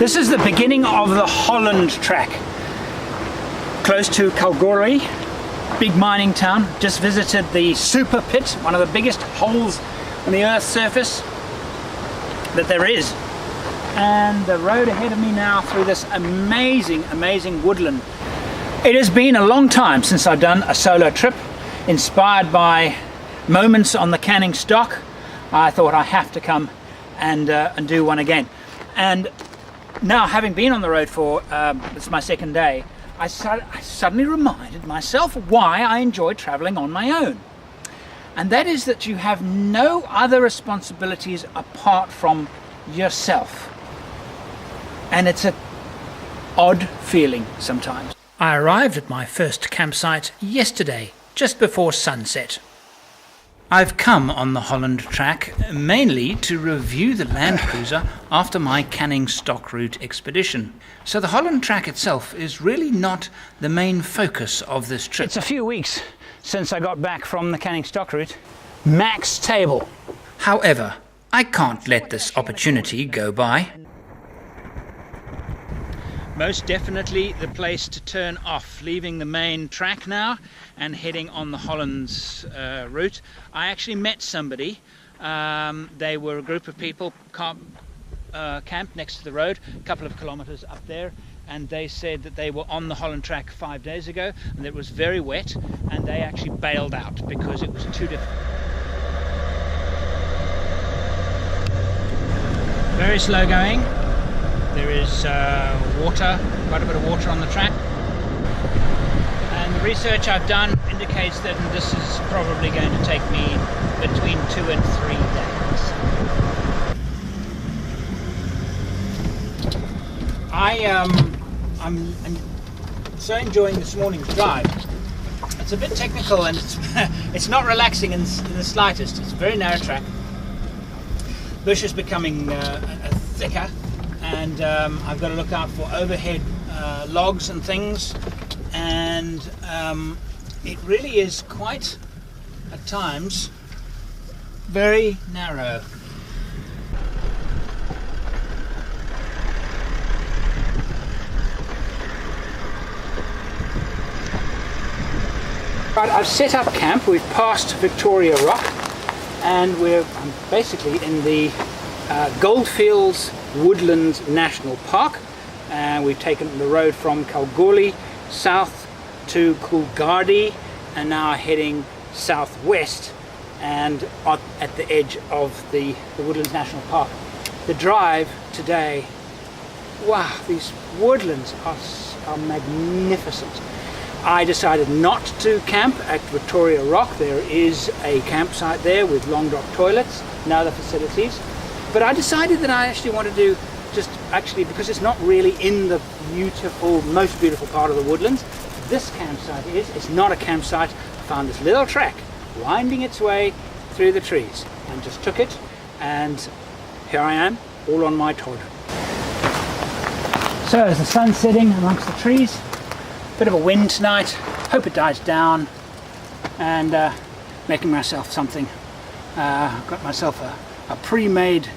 This is the beginning of the Holland Track, close to Kalgoorlie, big mining town. Just visited the super pit, one of the biggest holes on the Earth's surface that there is. And the road ahead of me now through this amazing woodland. It has been a long time since I've done a solo trip, inspired by moments on the Canning stock. I thought I have to come and do one again. And now, having been on the road for it's my second day, I suddenly reminded myself why I enjoy traveling on my own. And that is that you have no other responsibilities apart from yourself. And it's an odd feeling sometimes. I arrived at my first campsite yesterday, just before sunset. I've come on the Holland Track mainly to review the Land Cruiser after my Canning stock route expedition. So the Holland Track itself is really not the main focus of this trip. It's a few weeks since I got back from the Canning stock route. Max table. However, I can't let this opportunity go by. Most definitely the place to turn off, leaving the main track now and heading on the Holland's route. I actually met somebody. They were a group of people camped next to the road, a couple of kilometers up there, and they said that they were on the Holland Track 5 days ago and it was very wet, and they actually bailed out because it was too difficult. Very slow going. There is water, quite a bit of water on the track. And the research I've done indicates that this is probably going to take me between 2 and 3 days. I'm so enjoying this morning's drive. It's a bit technical and it's not relaxing in the slightest. It's a very narrow track. Bush is becoming thicker. And I've got to look out for overhead logs and things, and it really is quite, at times, very narrow. Right, I've set up camp. We've passed Victoria Rock, and we're basically in the Goldfields Woodlands National Park. We've taken the road from Kalgoorlie south to Coolgardie and now heading southwest and at the edge of the Woodlands National Park. The drive today, wow, these woodlands are magnificent. I decided not to camp at Victoria Rock. There is a campsite there with long drop toilets and other facilities. But I decided that I actually want to do because it's not really in the most beautiful part of the woodlands. This campsite is. It's not a campsite. I found this little track winding its way through the trees and just took it, and here I am, all on my Todd. So as the sun's setting amongst the trees, bit of a wind tonight, hope it dies down, and making myself something. Got myself a pre-made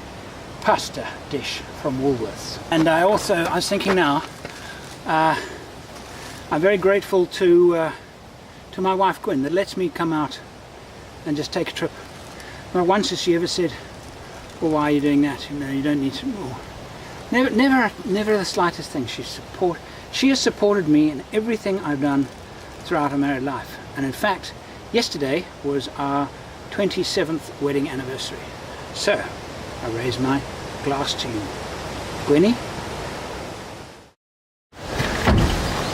pasta dish from Woolworths. And I was thinking now, I'm very grateful to my wife Gwen that lets me come out and just take a trip. Not once has she ever said, well, why are you doing that? You know, you don't need to. Oh. Never the slightest thing. She has supported me in everything I've done throughout our married life. And in fact, yesterday was our 27th wedding anniversary. So, I raise my glass to you. Gwenny?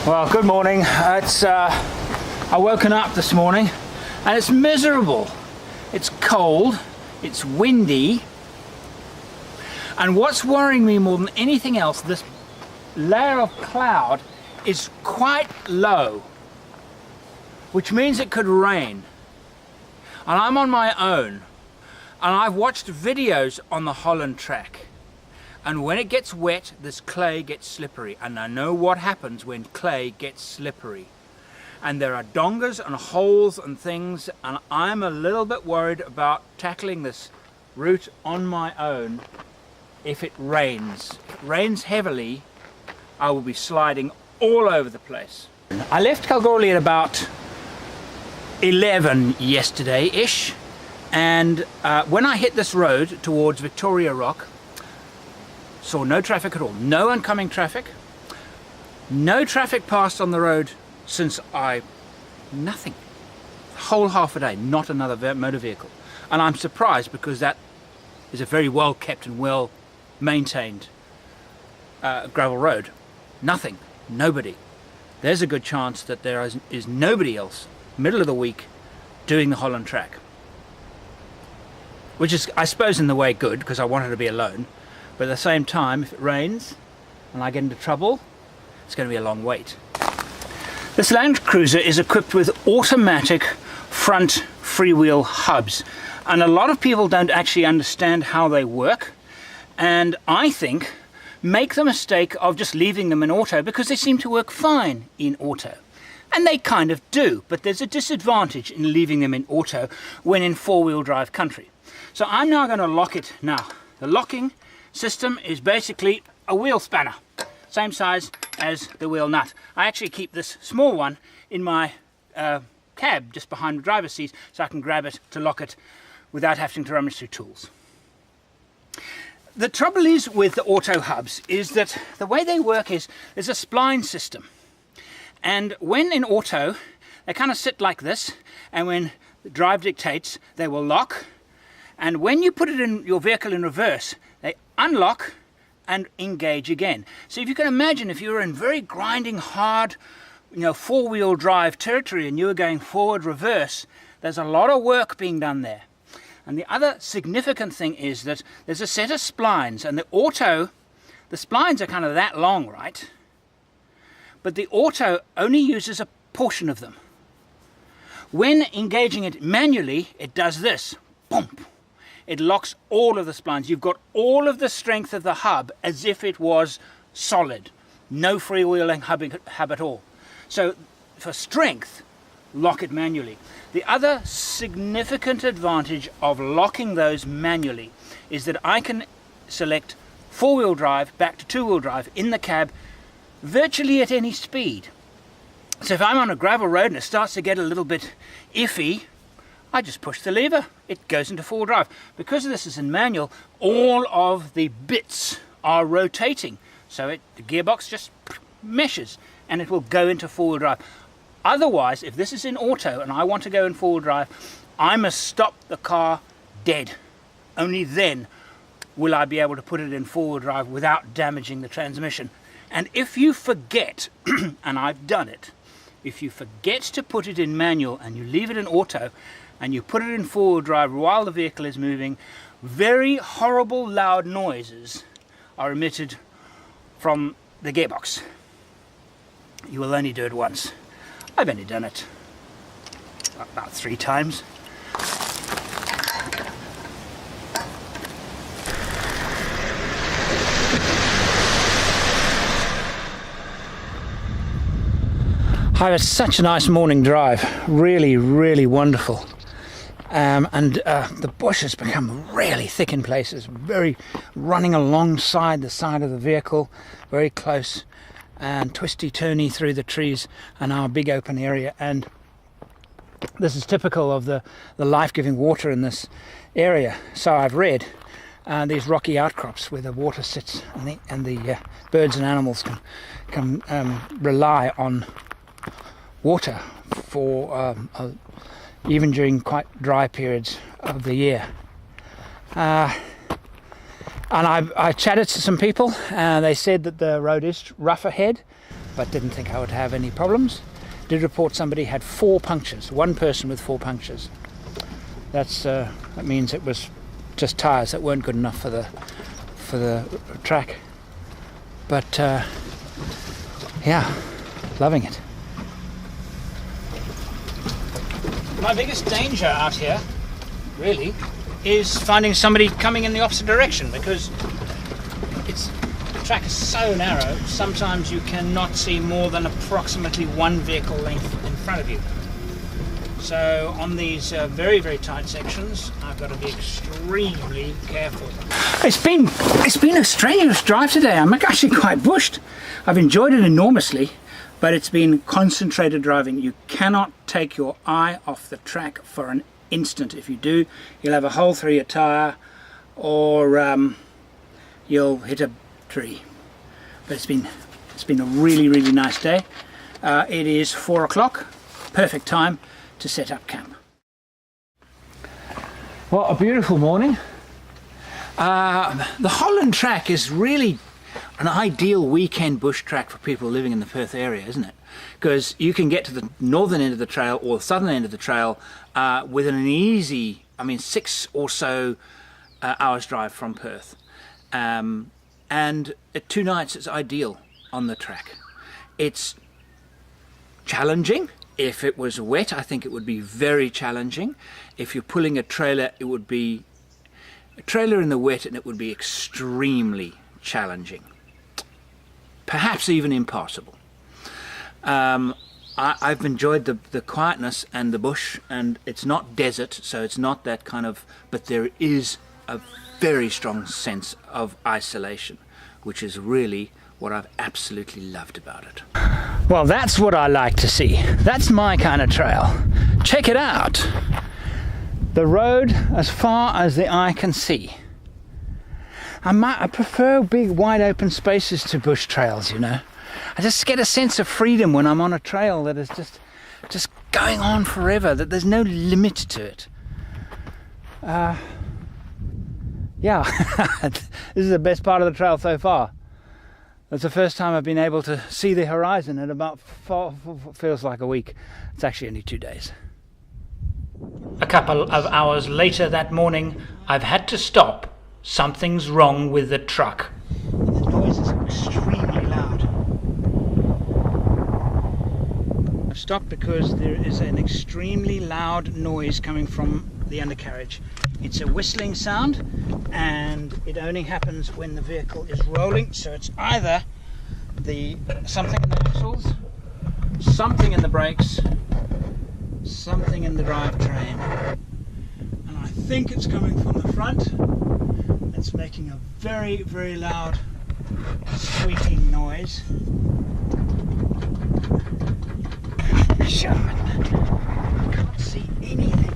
Well, good morning. I woken up this morning and it's miserable. It's cold, it's windy, and what's worrying me more than anything else, this layer of cloud is quite low, which means it could rain. And I'm on my own. And I've watched videos on the Holland Track, and when it gets wet, this clay gets slippery, and I know what happens when clay gets slippery. And there are dongers and holes and things, and I'm a little bit worried about tackling this route on my own if it rains. If it rains heavily, I will be sliding all over the place. I left Kalgoorlie at about 11 yesterday-ish, and when I hit this road towards Victoria Rock, saw no traffic at all, no oncoming traffic, no traffic passed on the road since nothing. Whole half a day, not another motor vehicle. And I'm surprised because that is a very well kept and well maintained gravel road. Nothing, nobody. There's a good chance that there is nobody else, middle of the week, doing the Holland Track. Which is, I suppose, in the way good, because I wanted to be alone. But at the same time, if it rains and I get into trouble, it's going to be a long wait. This Land Cruiser is equipped with automatic front freewheel hubs. And a lot of people don't actually understand how they work. And I think make the mistake of just leaving them in auto because they seem to work fine in auto. And they kind of do, but there's a disadvantage in leaving them in auto when in four-wheel drive country. So I'm now going to lock it now. The locking system is basically a wheel spanner, same size as the wheel nut. I actually keep this small one in my cab just behind the driver's seat so I can grab it to lock it without having to rummage through tools. The trouble is with the auto hubs is that the way they work is there's a spline system, and when in auto they kind of sit like this, and when the drive dictates they will lock, and when you put it in your vehicle in reverse they unlock and engage again. So if you can imagine, if you were in very grinding hard, four-wheel drive territory and you were going forward reverse, there's a lot of work being done there. And the other significant thing is that there's a set of splines, and the splines are kind of that long, right? But the auto only uses a portion of them. When engaging it manually, it does this, boom. It locks all of the splines. You've got all of the strength of the hub as if it was solid. No freewheeling hub at all. So for strength, lock it manually. The other significant advantage of locking those manually is that I can select four-wheel drive back to two-wheel drive in the cab virtually at any speed. So if I'm on a gravel road and it starts to get a little bit iffy, I just push the lever, it goes into four-wheel drive. Because this is in manual, all of the bits are rotating, so the gearbox just meshes and it will go into four-wheel drive. Otherwise, if this is in auto and I want to go in four-wheel drive, I must stop the car dead. Only then will I be able to put it in four-wheel drive without damaging the transmission. And if you forget, and I've done it, if you forget to put it in manual and you leave it in auto and you put it in four-wheel drive while the vehicle is moving, very horrible loud noises are emitted from the gearbox. You will only do it once. I've only done it about 3 times. I had such a nice morning drive, really, really wonderful. The bush has become really thick in places, very running alongside the side of the vehicle, very close, and twisty-turny through the trees and our big open area. And this is typical of the life-giving water in this area. So I've read these rocky outcrops where the water sits and the birds and animals can rely on water for even during quite dry periods of the year. And I chatted to some people and they said that the road is rough ahead, but didn't think I would have any problems. Did report somebody had 4 punctures, one person with 4 punctures. That means it was just tyres that weren't good enough for the track. But yeah, loving it. My biggest danger out here, really, is finding somebody coming in the opposite direction, because the track is so narrow, sometimes you cannot see more than approximately 1 vehicle length in front of you. So on these very, very tight sections, I've got to be extremely careful. It's been a strenuous drive today. I'm actually quite bushed. I've enjoyed it enormously, but it's been concentrated driving. You cannot take your eye off the track for an instant. If you do, you'll have a hole through your tyre, or you'll hit a tree. But it's been a really, really nice day. It is 4 o'clock, perfect time to set up camp. Well, a beautiful morning. The Holland Track is really an ideal weekend bush track for people living in the Perth area, isn't it? Because you can get to the northern end of the trail or the southern end of the trail within an easy, 6 or so hours drive from Perth. And at 2 nights it's ideal on the track. It's challenging. If it was wet, I think it would be very challenging. If you're pulling a trailer, it would be a trailer in the wet, and it would be extremely challenging. Perhaps even impossible. I've enjoyed the quietness and the bush, and it's not desert, so it's not that kind of, but there is a very strong sense of isolation, which is really what I've absolutely loved about it. Well, that's what I like to see. That's my kind of trail. Check it out. The road as far as the eye can see. I prefer big, wide open spaces to bush trails, you know. I just get a sense of freedom when I'm on a trail that is just going on forever, that there's no limit to it. Yeah, this is the best part of the trail so far. It's the first time I've been able to see the horizon in about feels like a week. It's actually only 2 days. A couple of hours later that morning, I've had to stop. Something's wrong with the truck. The noise is extremely loud. I've stopped because there is an extremely loud noise coming from the undercarriage. It's a whistling sound, and it only happens when the vehicle is rolling, so it's either something in the axles, something in the brakes, something in the drivetrain. And I think it's coming from the front. It's making a very, very loud squeaking noise. Shut up. I can't see anything.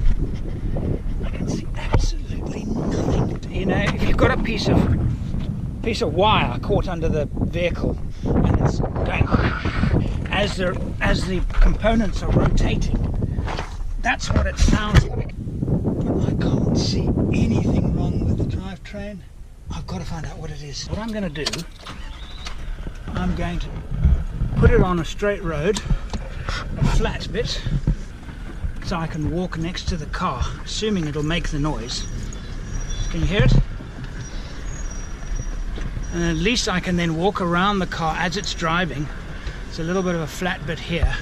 I can see absolutely nothing. You know, if you've got a piece of wire caught under the vehicle and it's going as the components are rotating, that's what it sounds like. But I can't see anything wrong with the drivetrain. I've got to find out what it is. What I'm going to do, I'm going to put it on a straight road, a flat bit, so I can walk next to the car, assuming it'll make the noise. Can you hear it? And at least I can then walk around the car as it's driving. It's a little bit of a flat bit here.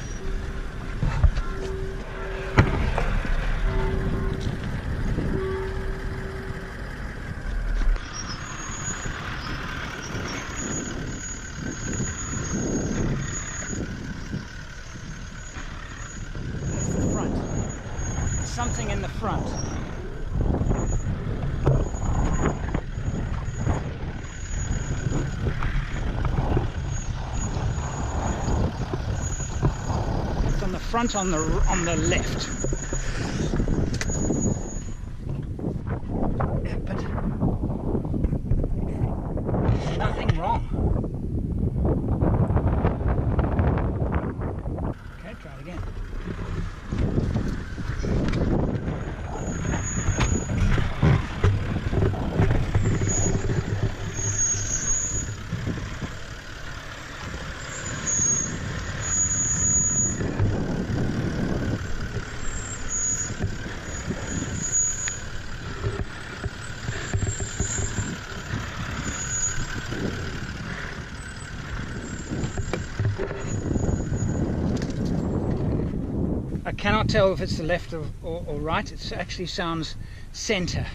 Something in the front. It's on the front on the left. Yeah, but nothing wrong. Okay, try it again. I cannot tell if it's the left or right. It actually sounds center.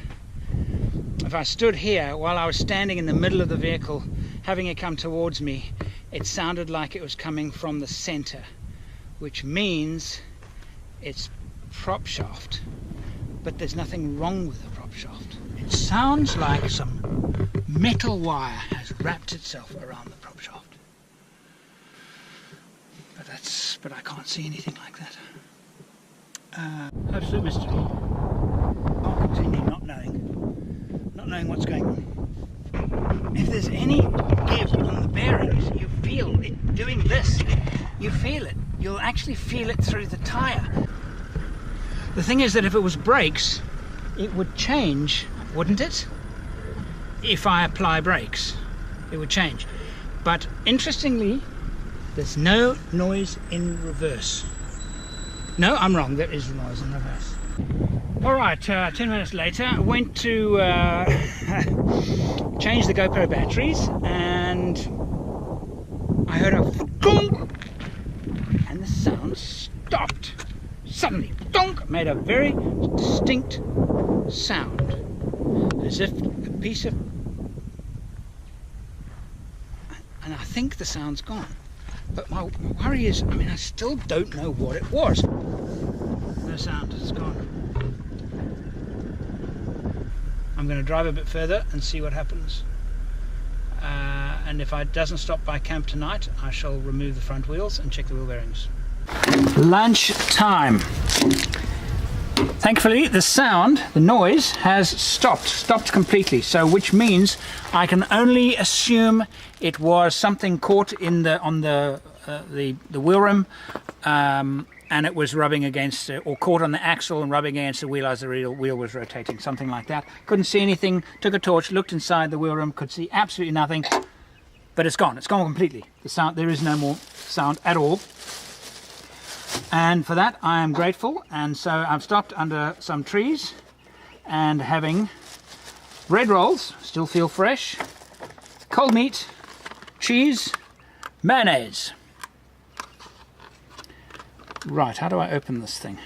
If I stood here while I was standing in the middle of the vehicle having it come towards me, it sounded like it was coming from the center, which means it's prop shaft, but there's nothing wrong with the prop shaft. It sounds like some metal wire has wrapped itself around the prop shaft. But I can't see anything like that. Absolute mystery. I'll continue not knowing what's going on. If there's any give on the bearings, you feel it doing this. You feel it. You'll actually feel it through the tire. The thing is that if it was brakes, it would change, wouldn't it? If I apply brakes, it would change. But interestingly, there's no noise in reverse. No, I'm wrong, there is noise in reverse. Alright, 10 minutes later, I went to change the GoPro batteries, and I heard a donk, and the sound stopped. Suddenly, donk, made a very distinct sound, as if a piece of... And I think the sound's gone. But my worry is, I mean, I still don't know what it was. No sound, it's gone. I'm going to drive a bit further and see what happens. And if it doesn't stop by camp tonight, I shall remove the front wheels and check the wheel bearings. Lunch time. Thankfully, the noise has stopped completely. So, which means I can only assume it was something caught in on the wheel rim, and it was rubbing against or caught on the axle and rubbing against the wheel as the wheel was rotating, something like that. Couldn't see anything. Took a torch, looked inside the wheel rim, could see absolutely nothing. But it's gone. It's gone completely. The sound. There is no more sound at all. And for that I am grateful, and so I've stopped under some trees and having bread rolls, still feel fresh, cold meat, cheese, mayonnaise. Right, how do I open this thing?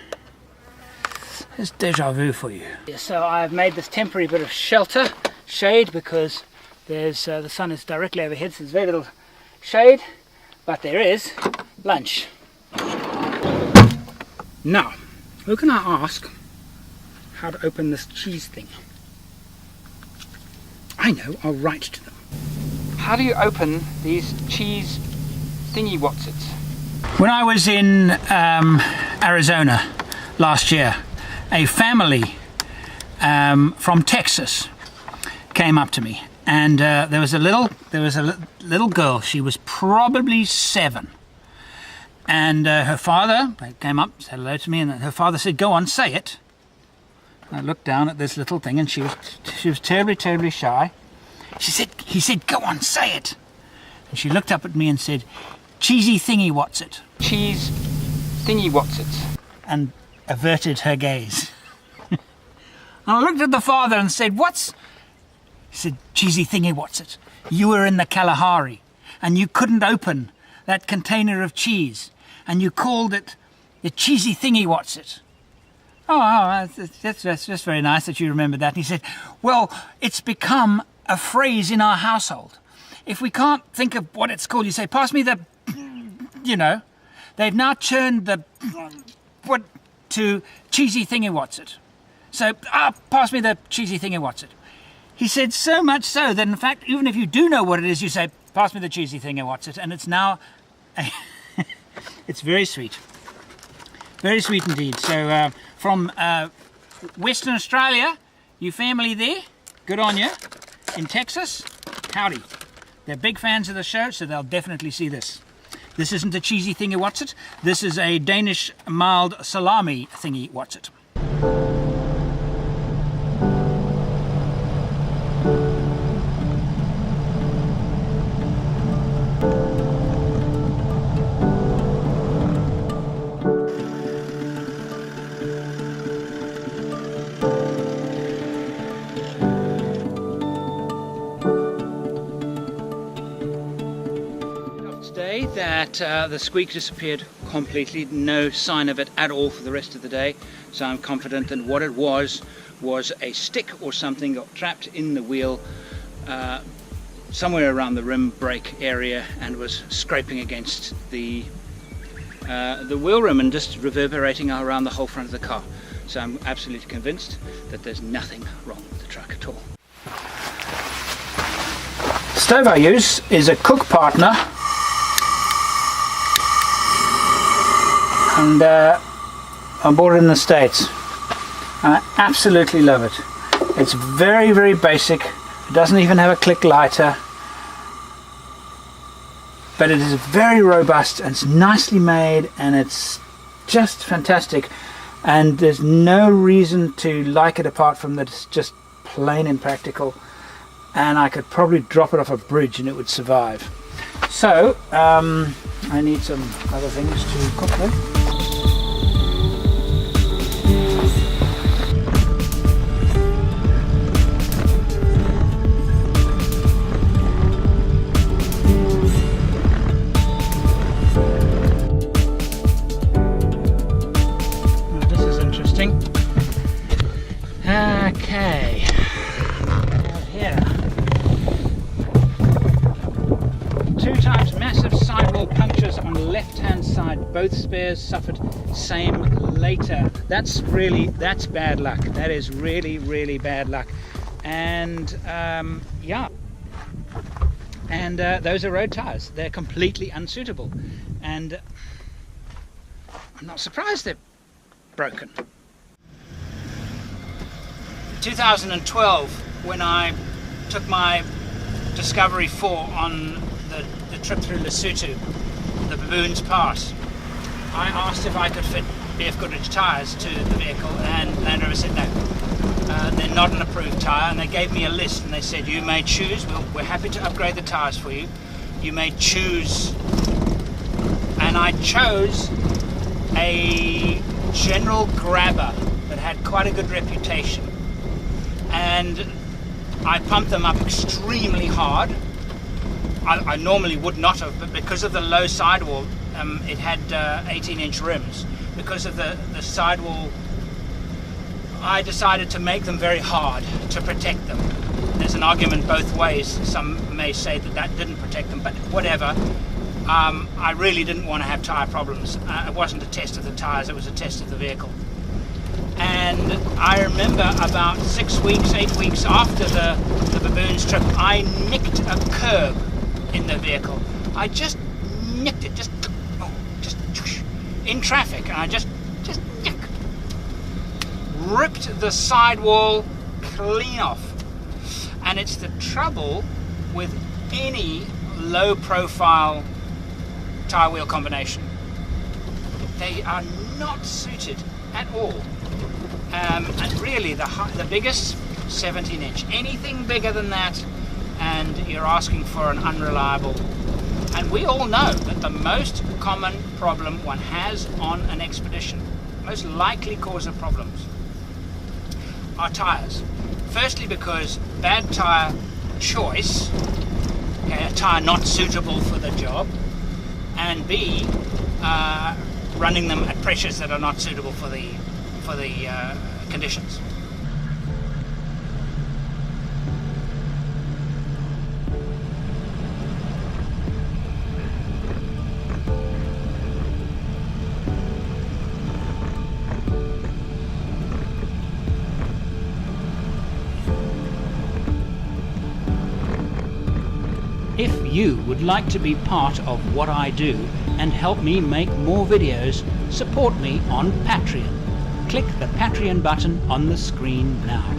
Here's deja vu for you. So I've made this temporary bit of shade, because there's the sun is directly overhead, so there's very little shade, but there is lunch. Now, who can I ask how to open this cheese thing? I know, I'll write to them. How do you open these cheese thingy-wotsits? When I was in Arizona last year, a family from Texas came up to me, and there was a little girl. She was probably 7. And her father came up, said hello to me, and her father said, "Go on, say it." I looked down at this little thing, and she was terribly shy. He said, "Go on, say it." And she looked up at me and said, "Cheesy thingy what's-it." Cheese thingy what's-it. And averted her gaze. And I looked at the father and said, "What's?" He said, "Cheesy thingy what's-it. You were in the Kalahari, and you couldn't open that container of cheese, and you called it the cheesy thingy what's-it." Oh, that's just very nice that you remember that. And he said, "Well, it's become a phrase in our household. If we can't think of what it's called, you say, pass me the, you know, they've now turned the what to cheesy thingy what's-it. So, pass me the cheesy thingy what's-it." He said, so much so that in fact, even if you do know what it is, you say, "Pass me the cheesy thingy what's-it," and it's now, it's very sweet. Very sweet indeed. So from Western Australia, you family there, good on you. In Texas, howdy. They're big fans of the show, so they'll definitely see this. This isn't a cheesy thingy what's-it. This is a Danish mild salami thingy what's-it. That the squeak disappeared completely, no sign of it at all for the rest of the day, so I'm confident that what it was a stick or something got trapped in the wheel somewhere around the rim brake area and was scraping against the the wheel rim and just reverberating around the whole front of the car. So I'm absolutely convinced that there's nothing wrong with the truck at all. Stove I use is a Cook Partner, and I bought it in the States. I absolutely love it. It's very, very basic. It doesn't even have a click lighter, but it is very robust and it's nicely made, and it's just fantastic. And there's no reason to like it apart from that it's just plain impractical, and I could probably drop it off a bridge and it would survive. So I need some other things to cook with. Okay, here, 2 times massive sidewall punctures on the left hand side. Both spares suffered same later. That's bad luck. That is really bad luck. And yeah, and those are road tires. They're completely unsuitable, and I'm not surprised they're broken. 2012, when I took my Discovery 4 on the trip through Lesotho, the Baboons Pass, I asked if I could fit BF Goodrich tyres to the vehicle, and Land Rover said no. They're not an approved tyre, and they gave me a list, and they said, you may choose, we're happy to upgrade the tyres for you, you may choose. And I chose a General Grabber that had quite a good reputation. And I pumped them up extremely hard. I normally would not have, but because of the low sidewall, it had 18-inch rims. Because of the sidewall, I decided to make them very hard to protect them. There's an argument both ways. Some may say that didn't protect them, but whatever. I really didn't want to have tyre problems. It wasn't a test of the tyres, it was a test of the vehicle. And I remember about 8 weeks after the Baboons trip, I nicked a curb in the vehicle. I just nicked it, just in traffic, and I just ripped the sidewall clean off. And it's the trouble with any low profile tyre wheel combination. They are not suited at all. And really the biggest 17-inch. Anything bigger than that and you're asking for an unreliable. And we all know that the most common problem one has on an expedition, most likely cause of problems, are tyres. Firstly, because bad tyre choice, okay, a tyre not suitable for the job, and B, running them at pressures that are not suitable for the conditions. If you would like to be part of what I do and help me make more videos, support me on Patreon. Click the Patreon button on the screen now.